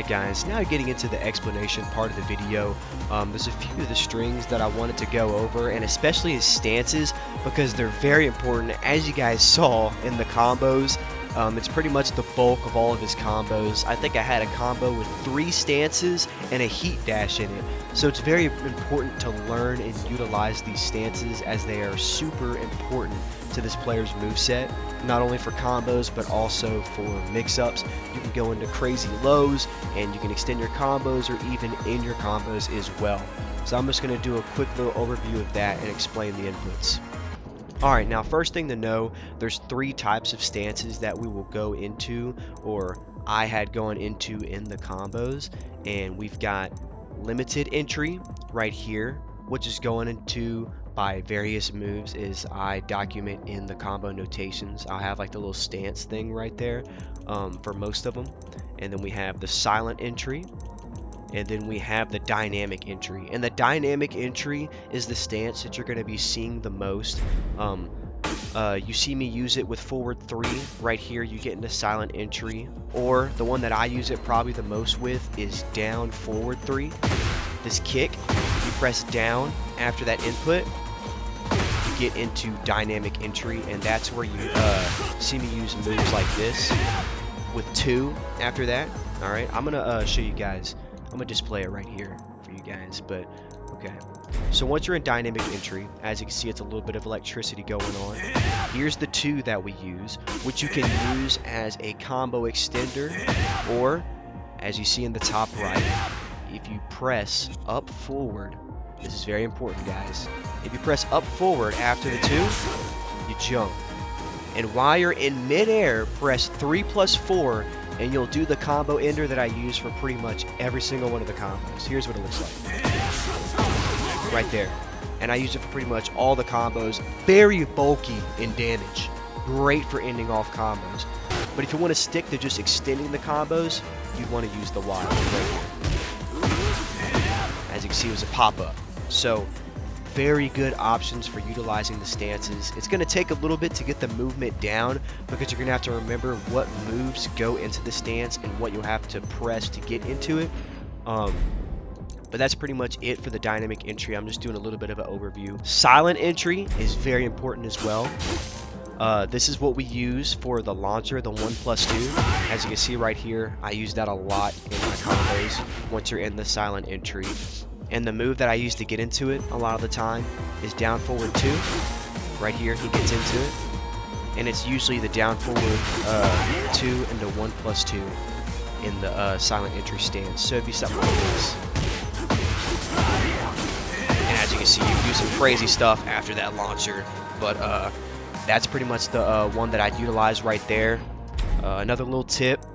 Alright guys, now getting into the explanation part of the video, there's a few of the strings that I wanted to go over, and especially his stances, because they're very important. As you guys saw in the combos, it's pretty much the bulk of all of his combos. I think I had a combo with 3 stances and a heat dash in it. So it's very important to learn and utilize these stances, as they are super important to this player's moveset, not only for combos but also for mix-ups. You can go into crazy lows and you can extend your combos, or even in your combos as well. So I'm just going to do a quick little overview of that and explain the inputs. Alright, now first thing to know, there's 3 types of stances that we will go into, or I had going into in the combos, and we've got limited entry right here, which is going into by various moves, is I document in the combo notations. I'll have like the little stance thing right there for most of them. And then we have the silent entry, and then we have the dynamic entry. And the dynamic entry is the stance that you're going to be seeing the most. You see me use it with forward 3 right here. You get into silent entry, or the one that I use it probably the most with is down forward 3. This kick, you press down after that input, you get into dynamic entry, and that's where you see me use moves like this with 2 after that. Alright, I'm gonna show you guys. I'm gonna display it right here for you guys, but okay. So once you're in dynamic entry, as you can see, it's a little bit of electricity going on. Here's the 2 that we use, which you can use as a combo extender, or as you see in the top right, if you press up forward, this is very important guys, if you press up forward after the 2, you jump. And while you're in midair, press 3 plus 4, and you'll do the combo ender that I use for pretty much every single one of the combos. Here's what it looks like. Right there. And I use it for pretty much all the combos. Very bulky in damage. Great for ending off combos. But if you want to stick to just extending the combos, you'd want to use the Y right here. As you you can see, it was a pop-up. So very good options for utilizing the stances. It's going to take a little bit to get the movement down because you're going to have to remember what moves go into the stance and what you'll have to press to get into it. But that's pretty much it for the dynamic entry. I'm just doing a little bit of an overview. Silent entry is very important as well. This is what we use for the launcher, the 1+2. As you can see right here, I use that a lot in my combos once you're in the silent entry. And the move that I use to get into it a lot of the time is down forward 2. Right here, he gets into it. And it's usually the down forward 2 into 1+2 in the silent entry stance. So it'd be something like this. And as you can see, you can do some crazy stuff after that launcher. But that's pretty much the one that I'd utilize right there. Another little tip.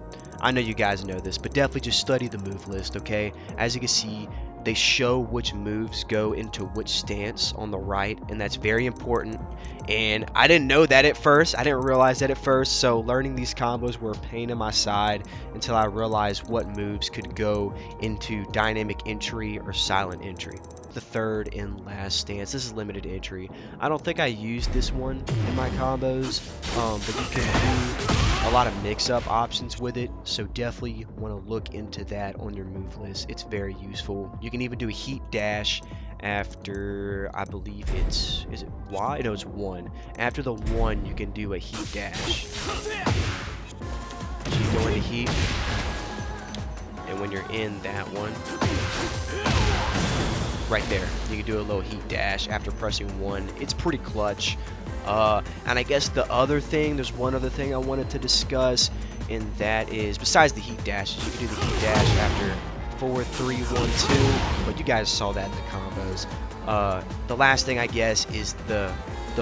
I know you guys know this, but definitely just study the move list, okay? As you can see, they show which moves go into which stance on the right, and that's very important. And I didn't know that at first. I didn't realize that at first, so learning these combos were a pain in my side until I realized what moves could go into dynamic entry or silent entry. The third and last stance, this is limited entry. I don't think I used this one in my combos, but you can do a lot of mix-up options with it, so definitely want to look into that on your move list. It's very useful. You can even do a heat dash after, I believe it's, is it Y? No, it's 1. After the 1, you can do a heat dash. So you go into heat, and when you're in that one, right there, you can do a little heat dash after pressing 1. It's pretty clutch. And I guess the other thing, there's one other thing I wanted to discuss, and that is, besides the heat dashes, you can do the heat dash after 4, 3, 1, 2, but you guys saw that in the combos. The last thing, I guess, is the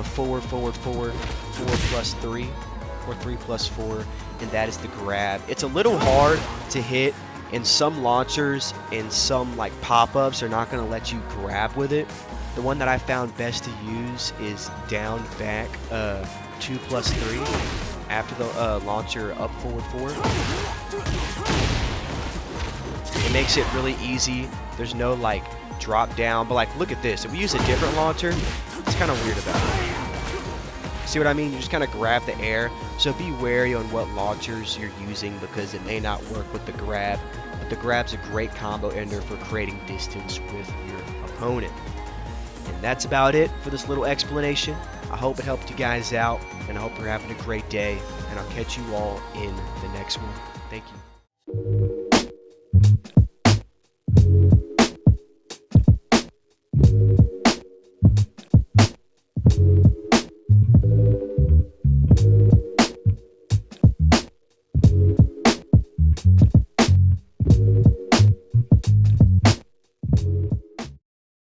forward, 4+3, or 3+4, and that is the grab. It's a little hard to hit, and some launchers and some like pop-ups are not going to let you grab with it. The one that I found best to use is down back 2+3 after the launcher up forward 4. It makes it really easy. There's no like drop down, but like look at this. If we use a different launcher, it's kind of weird about it. See what I mean? You just kind of grab the air. So be wary on what launchers you're using because it may not work with the grab. But the grab's a great combo ender for creating distance with your opponent. And that's about it for this little explanation. I hope it helped you guys out, and I hope you're having a great day, and I'll catch you all in the next one. Thank you.